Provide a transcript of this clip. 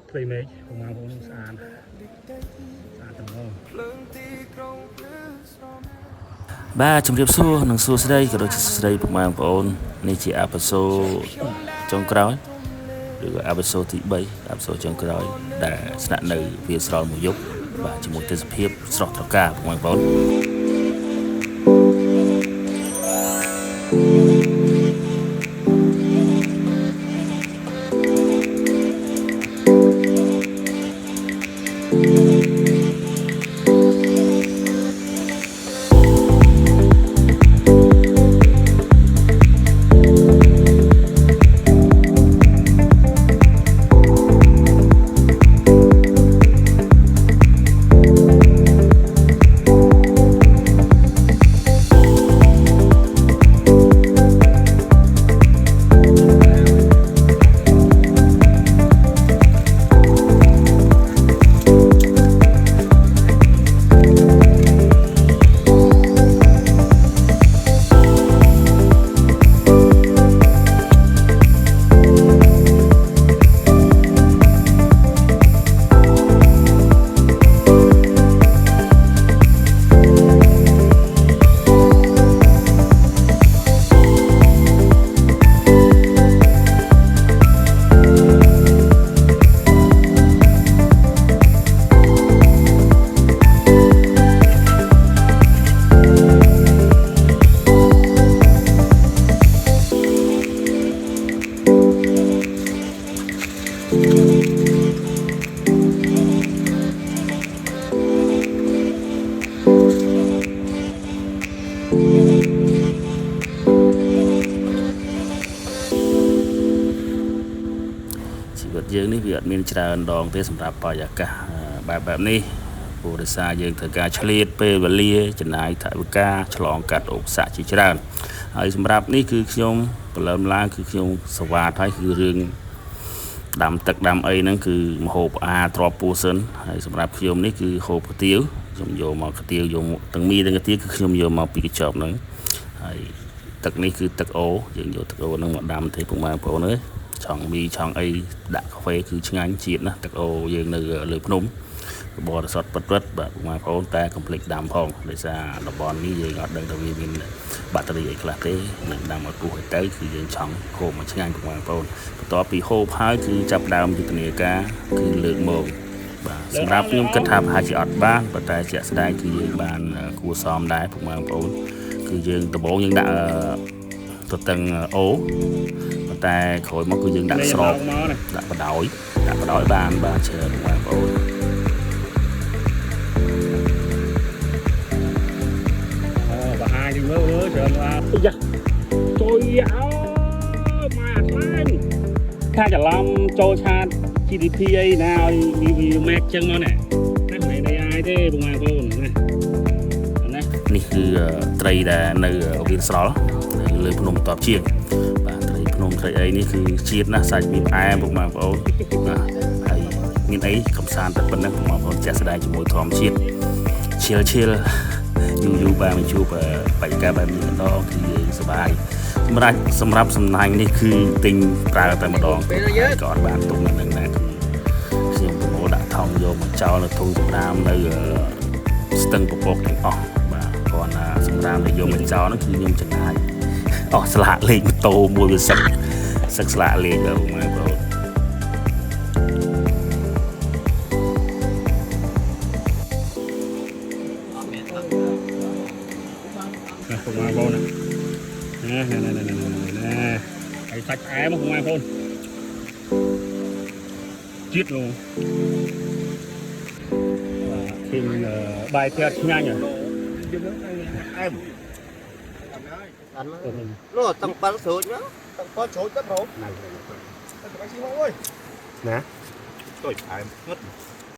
ព្រៃមេឃប្រមាណផងស្អាតទាំងនោះបាទជំរាបសួរនិងសួស្តីក៏ដូចជាស្ដីពុកម៉ែបងប្អូននេះជាអេពីសូតចុងក្រោយឬក៏អេពីសូតទី3អេពីសូតចុងក្រោយដែលស្នាក់នៅវាស្រល់មួយយប់បាទជាមួយទេសភាពស្រស់ត្រកាលពុកម៉ែបងប្អូនយើងនេះវាអត់មានច្រើនដងទេសម្រាប់បរិយាកាសបែបនេះព្រោះដោយសារយើងត្រូវការឆ្លៀតពេលវេលាចំណាយថវិកាឆ្លងកាត់ឧបសគ្គជាច្រើនហើយសម្រាប់នេះគឺខ្ញុំប្រឡំឡើងគឺខ្ញុំសវ៉ាតហើយគឺរឿងដាំទឹកដាំអីហ្នឹងគឺម្ហូបអាហារទ្របពោះសិនហើយសម្រាប់ខ្ញុំនេះគឺហូបកាទៀវខ្ញុំយកមកកាទៀវយកទាំងមីទាំងកាទៀវគឺខ្ញុំយកមកពីកញ្ចប់ហ្នឹងហើយទឹកនេះគឺទឹកអូយើងយកទឹកអូហ្នឹងមកដាំទេពុកម៉ែបងប្អូនអើយឆောင်းមីឆောင်းអីដាក់កាហ្វេគឺឆ្ងាញ់ជាតិណាទឹកអូយើងនៅលើភ្នំបរិសុទ្ធពិតៗបាទពុកម៉ែបងប្អូនតែកុំភ្លេចដាំផងដោយសារតំបន់នេះយើងអត់ដឹងថាវាមានបាក់តេរីអីខ្លះទេនឹងដាំឲ្យពុះឲ្យទៅគឺយើងឆောင်းហូបមកឆ្ងាញ់ពុកម៉ែបងប្អូនបន្ទាប់ពីហូបហើយគឺចាប់ដើមយុទ្ធនាការគឺលើកមកបាទសម្រាប់ខ្ញុំគិតថាប្រហែលជាអត់បានប៉ុន្តែជាក់ស្ដែងគឺយើងបានគួរសមដែរពុកម៉ែបងប្អូនគឺយើងដំបូងយើងដាក់ទៅតឹងអូតែក្រោយមកគឺយើងដាក់ស្របដាក់បដោយបានច្រើនបងប្អូនបង្ហាញđiមើលច្រើនឡាយ៉ាជួយអើម៉ាខ្លាំងថាច្រឡំចូលឆាត GDP អីណាឲ្យវាម៉ែកចឹងមកនេះមិនได้អាយទេបងប្អូនណានេះគឺត្រីដែលនៅវាស្រល់លើភ្នំតបជាងភ្នំត្រីអីនេះគឺជាតិណាស់សាច់មានផ្អែមពុកម៉ែបងប្អូនណាហើយមានអីកំសាន្តតែប៉ុណ្ណឹងពុកម៉ែបងប្អូនចាស់ស្ដាយជាមួយធម្មជាតិឈិលយូរបានជួបបរិយាកាសបែបនេះម្ដងគឺយើងសប្បាយសម្រាប់សំណាញ់នេះគឺទិញប្រើតែម្ដងក៏អត់បានទុកនៅនឹងដែរគឺខ្ញុំប្រមូលដាក់ថង់យកមកចោលនៅធុងសម្រាមនៅស្ទឹងពពកទាំងអស់បាទគ្រាន់តែសម្រាមដែលយកមកចោលនោះគឺខ្ញុំចំណាយអស់ស្លាកលេខម៉ូតូមួយវាសឹកស្លាកលេខទៅម៉ែបងប្អូនពុកម៉ែបងប្អូនណាហើយសាច់ផ្អែមពុកម៉ែបងប្អូនជាតិនោះបាទឃើញបាយផ្ទះឆ្ងាញ់ហ៎អែមnó tăng bắn sốt nhá tăng bắn sốt rất rồi này cái gì mà ơi nè tôi phải mất